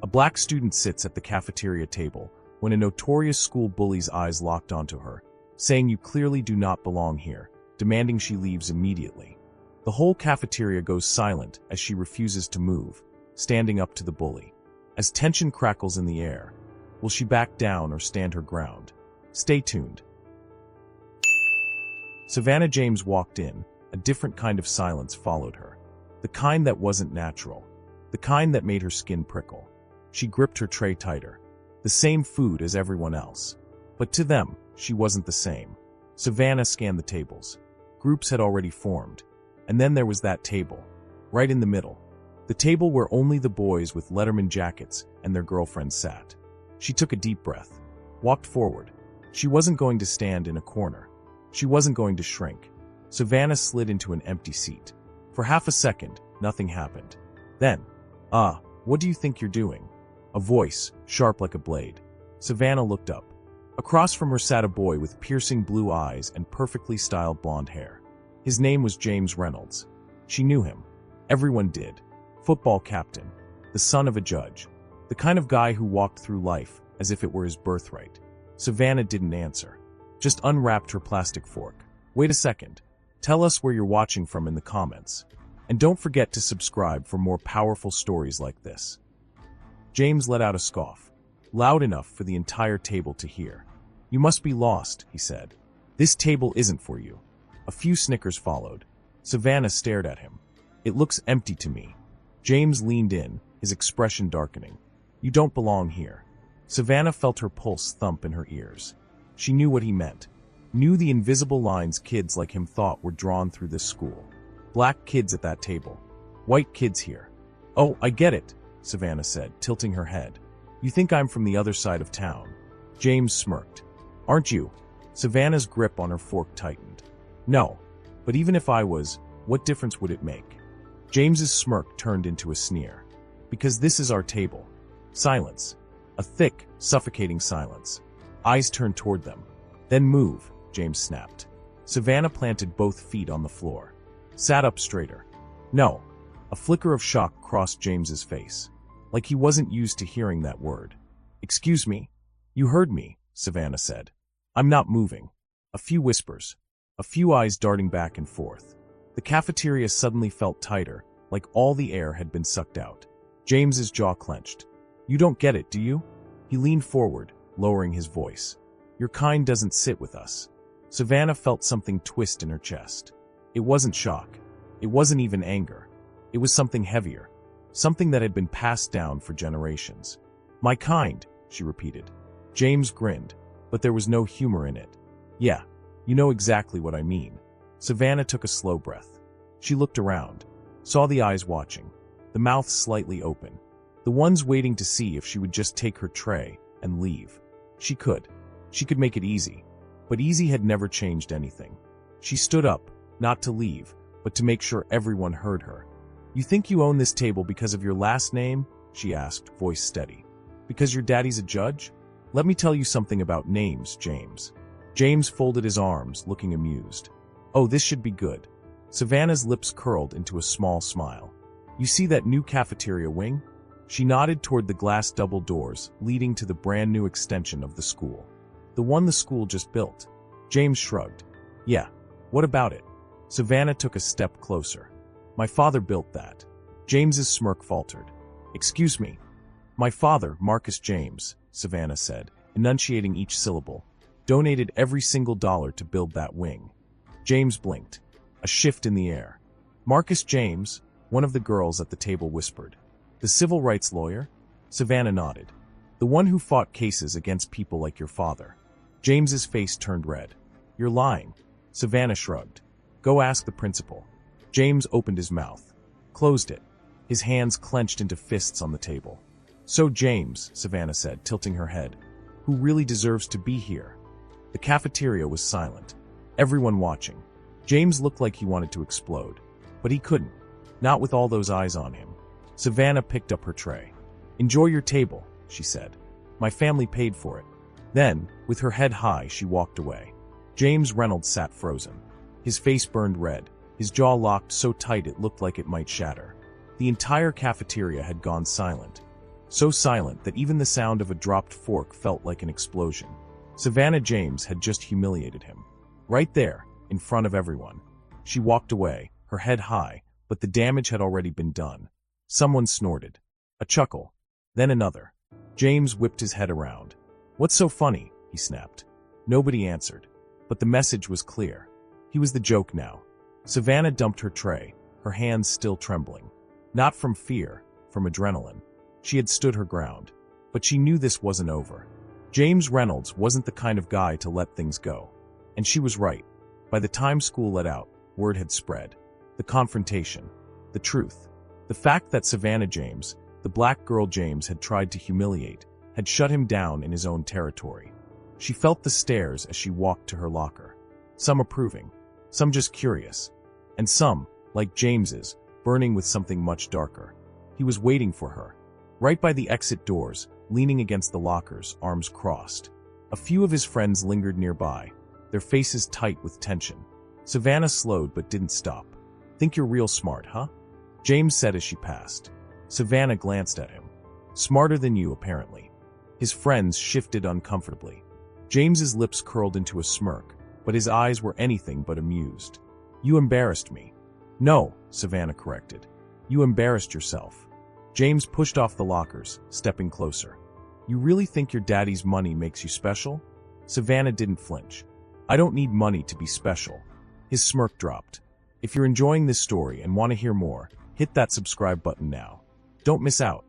A black student sits at the cafeteria table when a notorious school bully's eyes locked onto her, saying you clearly do not belong here, demanding she leaves immediately. The whole cafeteria goes silent as she refuses to move, standing up to the bully. As tension crackles in the air, will she back down or stand her ground? Stay tuned. Savannah James walked in. A different kind of silence followed her. The kind that wasn't natural. The kind that made her skin prickle. She gripped her tray tighter. The same food as everyone else. But to them, she wasn't the same. Savannah scanned the tables. Groups had already formed. And then there was that table, right in the middle. The table where only the boys with Letterman jackets and their girlfriends sat. She took a deep breath, walked forward. She wasn't going to stand in a corner. She wasn't going to shrink. Savannah slid into an empty seat. For half a second, nothing happened. Then, what do you think you're doing? A voice, sharp like a blade. Savannah looked up. Across from her sat a boy with piercing blue eyes and perfectly styled blonde hair. His name was James Reynolds. She knew him. Everyone did. Football captain. The son of a judge. The kind of guy who walked through life as if it were his birthright. Savannah didn't answer. Just unwrapped her plastic fork. Wait a second. Tell us where you're watching from in the comments. And don't forget to subscribe for more powerful stories like this. James let out a scoff, loud enough for the entire table to hear. You must be lost, he said. This table isn't for you. A few snickers followed. Savannah stared at him. It looks empty to me. James leaned in, his expression darkening. You don't belong here. Savannah felt her pulse thump in her ears. She knew what he meant. Knew the invisible lines kids like him thought were drawn through this school. Black kids at that table. White kids here. Oh, I get it, Savannah said, tilting her head. You think I'm from the other side of town. James smirked. Aren't you? Savannah's grip on her fork tightened. No, but even if I was, what difference would it make? James's smirk turned into a sneer. Because this is our table. Silence. A thick, suffocating silence. Eyes turned toward them. Then move, James snapped. Savannah planted both feet on the floor. Sat up straighter. No. A flicker of shock crossed James's face. Like he wasn't used to hearing that word. Excuse me? You heard me, Savannah said. I'm not moving. A few whispers. A few eyes darting back and forth. The cafeteria suddenly felt tighter, like all the air had been sucked out. James's jaw clenched. You don't get it, do you? He leaned forward, lowering his voice. Your kind doesn't sit with us. Savannah felt something twist in her chest. It wasn't shock. It wasn't even anger. It was something heavier. Something that had been passed down for generations. My kind, she repeated. James grinned, but there was no humor in it. Yeah, you know exactly what I mean. Savannah took a slow breath. She looked around, saw the eyes watching, the mouth slightly open, the ones waiting to see if she would just take her tray and leave. She could. She could make it easy. But easy had never changed anything. She stood up, not to leave, but to make sure everyone heard her. You think you own this table because of your last name? She asked, voice steady. Because your daddy's a judge? Let me tell you something about names, James. James folded his arms, looking amused. Oh, this should be good. Savannah's lips curled into a small smile. You see that new cafeteria wing? She nodded toward the glass double doors leading to the brand new extension of the school. The one the school just built. James shrugged. Yeah, what about it? Savannah took a step closer. My father built that. James's smirk faltered. Excuse me. My father, Marcus James, Savannah said, enunciating each syllable, donated every single dollar to build that wing. James blinked. A shift in the air. Marcus James, one of the girls at the table whispered. The civil rights lawyer? Savannah nodded. The one who fought cases against people like your father. James's face turned red. You're lying. Savannah shrugged. Go ask the principal. James opened his mouth. Closed it. His hands clenched into fists on the table. So James, Savannah said, tilting her head. Who really deserves to be here? The cafeteria was silent. Everyone watching. James looked like he wanted to explode. But he couldn't. Not with all those eyes on him. Savannah picked up her tray. Enjoy your table, she said. My family paid for it. Then, with her head high, she walked away. James Reynolds sat frozen. His face burned red, his jaw locked so tight it looked like it might shatter. The entire cafeteria had gone silent. so silent that even the sound of a dropped fork felt like an explosion. Savannah James had just humiliated him. Right there, in front of everyone. She walked away, her head high, but the damage had already been done. Someone snorted. A chuckle. Then another. James whipped his head around. "What's so funny?" he snapped. Nobody answered. But the message was clear. He was the joke now. Savannah dumped her tray, her hands still trembling. Not from fear, from adrenaline. She had stood her ground. But she knew this wasn't over. James Reynolds wasn't the kind of guy to let things go. And she was right. By the time school let out, word had spread. The confrontation. The truth. The fact that Savannah James, the black girl James had tried to humiliate, had shut him down in his own territory. She felt the stares as she walked to her locker. Some approving, some just curious, and some, like James's, burning with something much darker. He was waiting for her. Right by the exit doors, leaning against the lockers, arms crossed. A few of his friends lingered nearby, their faces tight with tension. Savannah slowed but didn't stop. "Think you're real smart, huh?" James said as she passed. Savannah glanced at him. "Smarter than you, apparently." His friends shifted uncomfortably. James's lips curled into a smirk, but his eyes were anything but amused. "You embarrassed me." "No," Savannah corrected. "You embarrassed yourself." James pushed off the lockers, stepping closer. "You really think your daddy's money makes you special?" Savannah didn't flinch. "I don't need money to be special." His smirk dropped. If you're enjoying this story and want to hear more, hit that subscribe button now. Don't miss out.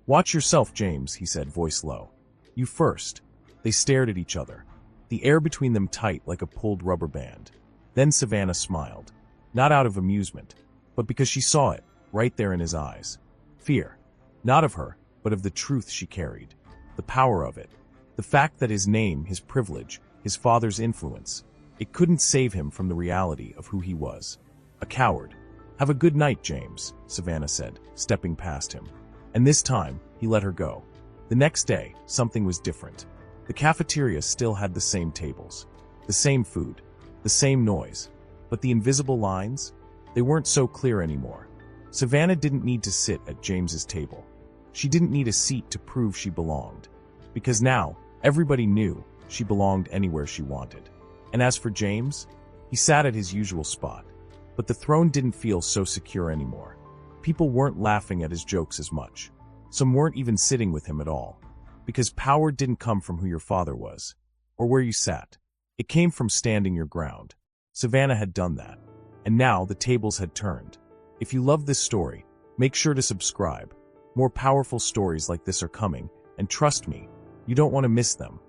"Watch yourself, James," he said, voice low. "You first." They stared at each other, the air between them tight like a pulled rubber band. Then Savannah smiled. Not out of amusement, but because she saw it, right there in his eyes. Fear. Not of her, but of the truth she carried. The power of it. The fact that his name, his privilege, his father's influence, it couldn't save him from the reality of who he was. A coward. "Have a good night, James," Savannah said, stepping past him. And this time, he let her go. The next day, something was different. The cafeteria still had the same tables, the same food, the same noise. But the invisible lines? They weren't so clear anymore. Savannah didn't need to sit at James's table. She didn't need a seat to prove she belonged. Because now, everybody knew she belonged anywhere she wanted. And as for James, he sat at his usual spot. But the throne didn't feel so secure anymore. People weren't laughing at his jokes as much. Some weren't even sitting with him at all. Because power didn't come from who your father was, or where you sat. It came from standing your ground. Savannah had done that. And now the tables had turned. If you love this story, make sure to subscribe. More powerful stories like this are coming, and trust me, you don't want to miss them.